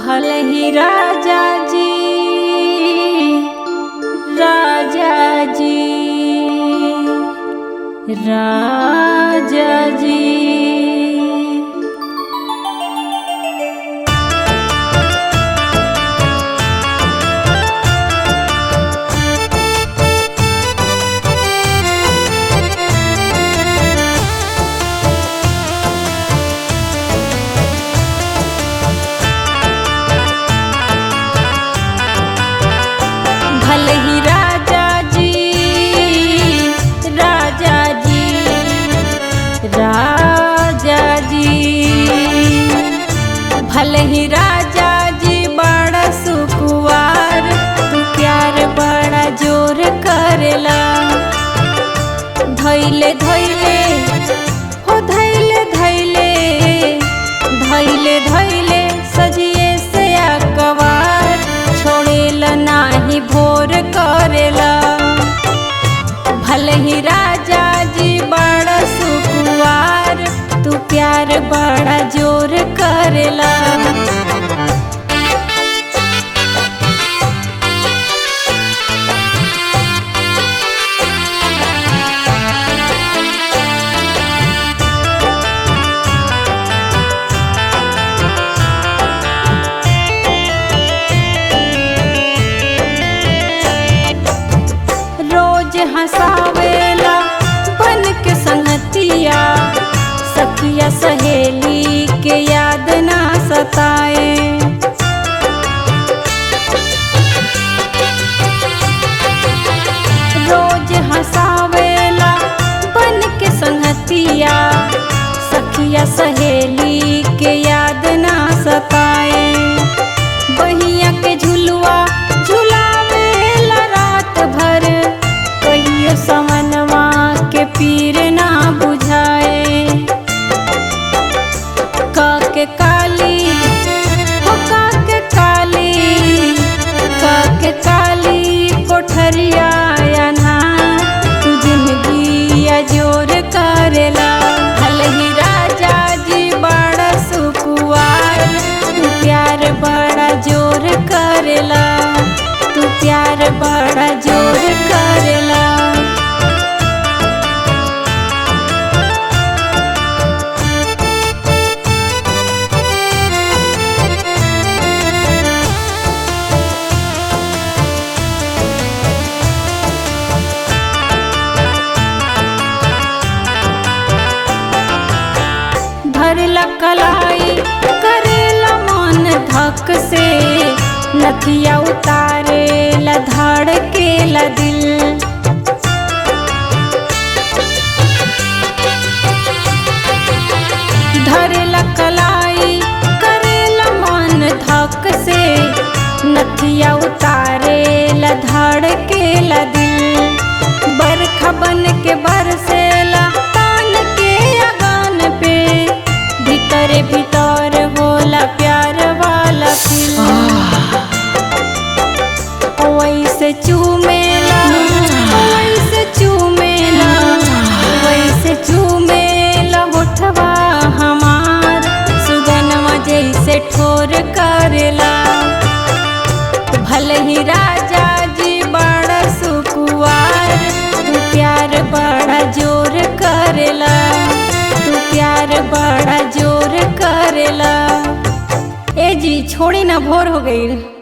भले ही राजा जी, राजा जी, राजा जी। भले ही राजा जी, राजा जी, राजा जी, भले ही राजा जी बड़ा सुकुवार, तू प्यार बड़ा जोर करेला। धैले धैले हो धैले धैले, धैले धैले सजिए से अकवार, छोड़ेला नाही भोर करेला। भले ही राजा जी बड़ा सुकुवार, तू प्यार बड़ा जोर करेला। हंसावेला बन के संगतिया, सखिया सहेली के याद ना सताए। रोज हंसावेला बन के संगतिया, सखिया सहेली के याद ना सताए। बहिया के झुलुआ झुलावेला रात भर, कहियो समनवा के पीर ना बुझाए। काके काली हो काके काली, काके काली कोठरिया ना, तू जिंदगी जोर करेला। भले ही राजा जी बड़ा सुकुवार, तू प्यार बड़ा जोर करेला, तू प्यार बड़ा जोर करेला। धरला कलाई करेला मन धक से, नथिया उतारेला धड़केला दिल। धरला कलाई करेला मन धक से, नथिया उतारेला धड़केला दिल। बरखा बन के बरसेला तान के अगान पे, भीतर भीतर होला प्यार वाला फील। वैसे चूमेला, वैसे चूमेला, वैसे चूमेला होठवा हमार, सुगनवा जैसे ठोर करेला। भले ही राजा जी बड़ा सुकुवार, तू प्यार बड़ा जोर करेला, तू प्यार बड़ा जोर करेला। ए जी छोड़ी ना, भोर हो गई।